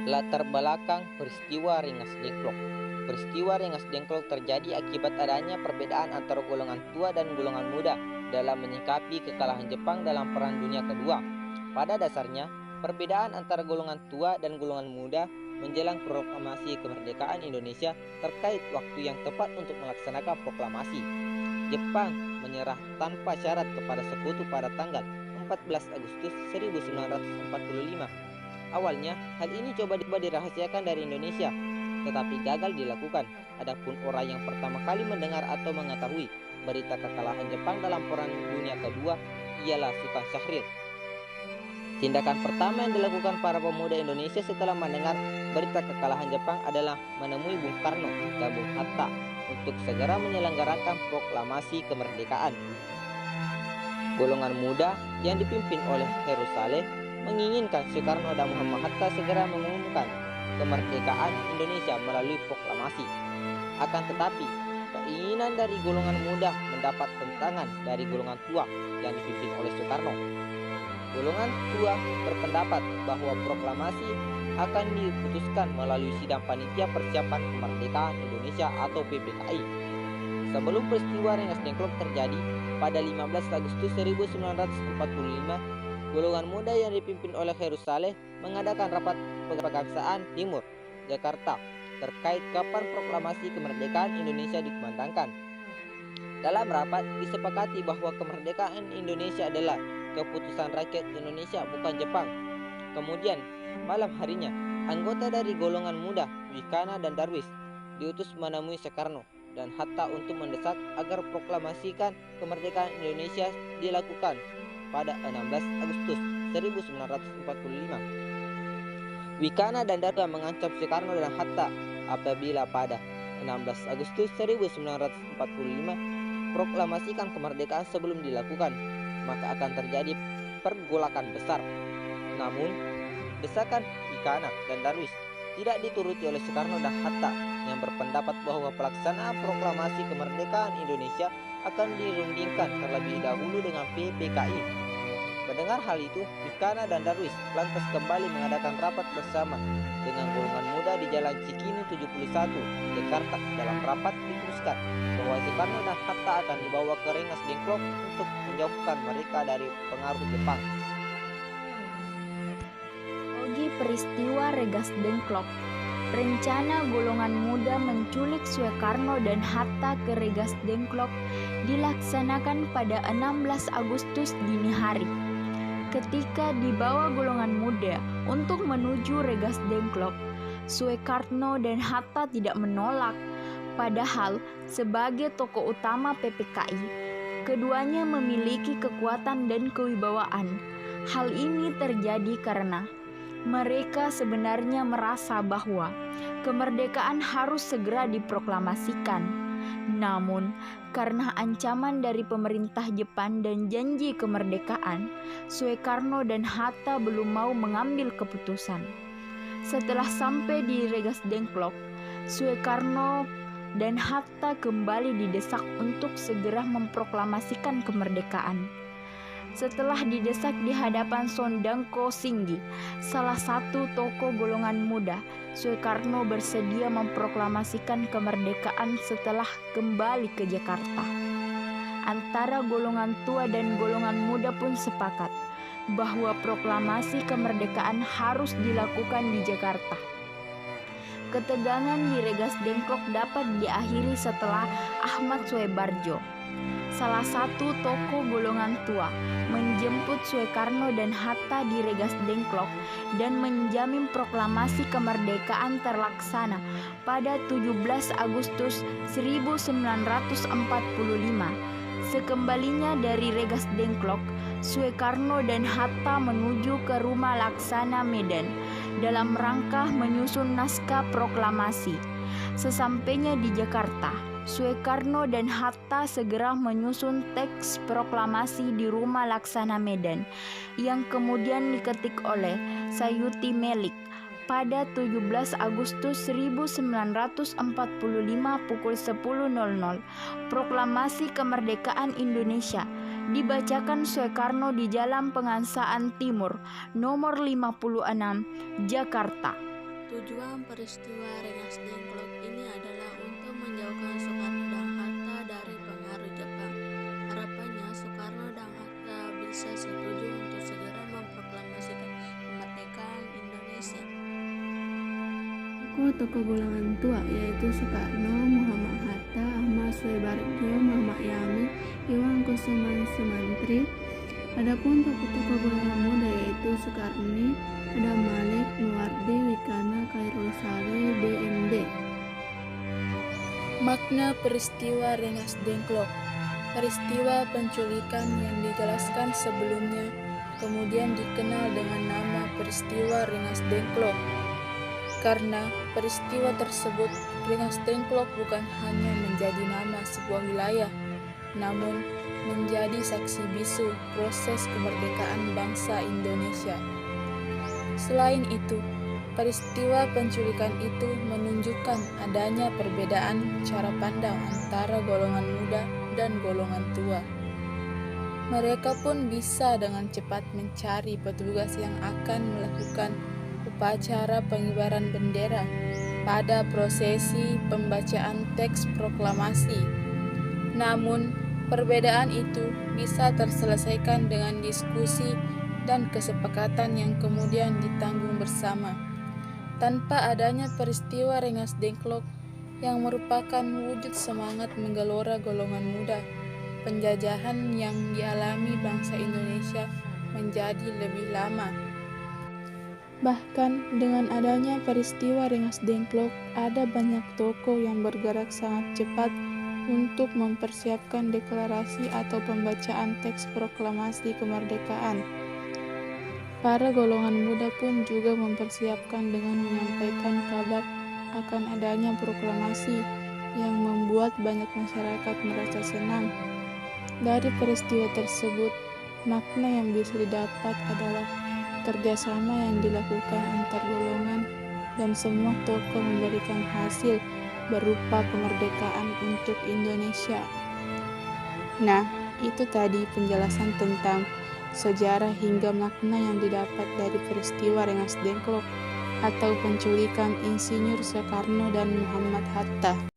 Latar belakang peristiwa Rengas Dengklok. Peristiwa Rengas Dengklok terjadi akibat adanya perbedaan antara golongan tua dan golongan muda dalam menyikapi kekalahan Jepang dalam Perang Dunia Kedua. Pada dasarnya, perbedaan antara golongan tua dan golongan muda menjelang proklamasi kemerdekaan Indonesia terkait waktu yang tepat untuk melaksanakan proklamasi. Jepang menyerah tanpa syarat kepada sekutu pada tanggal 14 Agustus 1945. Awalnya, hal ini coba dirahasiakan dari Indonesia, tetapi gagal dilakukan. Adapun orang yang pertama kali mendengar atau mengetahui berita kekalahan Jepang dalam Perang Dunia Kedua ialah Sultan Syahrir. Tindakan pertama yang dilakukan para pemuda Indonesia setelah mendengar berita kekalahan Jepang adalah menemui Bung Karno dan Bung Hatta untuk segera menyelenggarakan proklamasi kemerdekaan. Golongan muda yang dipimpin oleh Heru Saleh menginginkan Soekarno dan Muhammad Hatta segera mengumumkan kemerdekaan Indonesia melalui proklamasi. Akan tetapi, keinginan dari golongan muda mendapat tentangan dari golongan tua yang dipimpin oleh Soekarno. Golongan tua berpendapat bahwa proklamasi akan diputuskan melalui sidang panitia persiapan kemerdekaan Indonesia atau PPKI. Sebelum peristiwa Rengas Dengklok terjadi pada 15 Agustus 1945, golongan muda yang dipimpin oleh Heru Saleh mengadakan rapat kebangsaan Timur, Jakarta, terkait kapan proklamasi kemerdekaan Indonesia dikumandangkan. Dalam rapat disepakati bahwa kemerdekaan Indonesia adalah keputusan rakyat Indonesia, bukan Jepang. Kemudian, malam harinya, anggota dari golongan muda, Wikana dan Darwis, diutus menemui Soekarno dan Hatta untuk mendesak agar proklamasikan kemerdekaan Indonesia dilakukan pada 16 Agustus 1945. Wikana dan Darwis mengancam Soekarno dan Hatta apabila pada 16 Agustus 1945 proklamasikan kemerdekaan sebelum dilakukan, maka akan terjadi pergolakan besar. Namun, desakan Wikana dan Darwis tidak dituruti oleh Soekarno dan Hatta yang berpendapat bahwa pelaksanaan proklamasi kemerdekaan Indonesia akan dirundingkan terlebih dahulu dengan PPKI. Mendengar hal itu, Wikana dan Darwis lantas kembali mengadakan rapat bersama dengan golongan muda di Jalan Cikini 71, Jakarta. Dalam rapat diputuskan bahwa Soekarno dan Hatta akan dibawa ke Rengas Dengklok untuk menjauhkan mereka dari pengaruh Jepang. Kronologi peristiwa Rengas Dengklok. Rencana golongan muda menculik Soekarno dan Hatta ke Rengas Dengklok dilaksanakan pada 16 Agustus dini hari. Ketika dibawa golongan muda untuk menuju Rengas Dengklok, Soekarno dan Hatta tidak menolak. Padahal sebagai tokoh utama PPKI, keduanya memiliki kekuatan dan kewibawaan. Hal ini terjadi karena mereka sebenarnya merasa bahwa kemerdekaan harus segera diproklamasikan. Namun, karena ancaman dari pemerintah Jepang dan janji kemerdekaan, Soekarno dan Hatta belum mau mengambil keputusan. Setelah sampai di Rengas Dengklok, Soekarno dan Hatta kembali didesak untuk segera memproklamasikan kemerdekaan. Setelah didesak di hadapan Sondangko Singgi, salah satu tokoh golongan muda, Soekarno bersedia memproklamasikan kemerdekaan setelah kembali ke Jakarta. Antara golongan tua dan golongan muda pun sepakat bahwa proklamasi kemerdekaan harus dilakukan di Jakarta. Ketegangan di Rengas Dengklok dapat diakhiri setelah Ahmad Soebarjo, salah satu tokoh golongan tua, menjemput Soekarno dan Hatta di Rengas Dengklok dan menjamin proklamasi kemerdekaan terlaksana pada 17 Agustus 1945. Sekembalinya dari Rengas Dengklok, Soekarno dan Hatta menuju ke Rumah Laksana Medan dalam rangka menyusun naskah proklamasi. Sesampainya di Jakarta, Soekarno dan Hatta segera menyusun teks proklamasi di Rumah Laksana Medan yang kemudian diketik oleh Sayuti Melik pada 17 Agustus 1945 pukul 10.00. Proklamasi Kemerdekaan Indonesia dibacakan Soekarno di Jalan Pengangsaan Timur nomor 56, Jakarta. Tujuan peristiwa Rengas Dengklok ini adalah untuk menjauhkan Soekarno dan Hatta dari pengaruh Jepang. Harapannya Soekarno dan Hatta bisa setuju untuk segera memproklamasikan kemerdekaan Indonesia. Tokoh golongan tua yaitu Soekarno, Muhammad Hatta, Ahmad Suebarjo, Muhammad Yamin, Iwan Kusuman Sumantri. Adapun tokoh-tokoh golongan muda yaitu Soekarni, Adam Malik, Muwardi, Wikana, Khairul Saleh, BMD. Makna peristiwa Rengas Dengklok. Peristiwa penculikan yang dijelaskan sebelumnya kemudian dikenal dengan nama peristiwa Rengas Dengklok. Karena peristiwa tersebut, Rengas Dengklok bukan hanya menjadi nama sebuah wilayah, namun menjadi saksi bisu proses kemerdekaan bangsa Indonesia. Selain itu, peristiwa penculikan itu menunjukkan adanya perbedaan cara pandang antara golongan muda dan golongan tua. Mereka pun bisa dengan cepat mencari petugas yang akan melakukan upacara pengibaran bendera pada prosesi pembacaan teks proklamasi. Namun, perbedaan itu bisa terselesaikan dengan diskusi dan kesepakatan yang kemudian ditanggung bersama. Tanpa adanya peristiwa Rengas Dengklok yang merupakan wujud semangat menggelora golongan muda, penjajahan yang dialami bangsa Indonesia menjadi lebih lama. Bahkan dengan adanya peristiwa Rengas Dengklok, ada banyak tokoh yang bergerak sangat cepat untuk mempersiapkan deklarasi atau pembacaan teks proklamasi kemerdekaan. Para golongan muda pun juga mempersiapkan dengan menyampaikan kabar akan adanya proklamasi yang membuat banyak masyarakat merasa senang. Dari peristiwa tersebut, makna yang bisa didapat adalah kerjasama yang dilakukan antar golongan dan semua tokoh memberikan hasil berupa kemerdekaan untuk Indonesia. Nah, itu tadi penjelasan tentang sejarah hingga makna yang didapat dari peristiwa Rengas Dengklok atau penculikan Insinyur Soekarno dan Muhammad Hatta.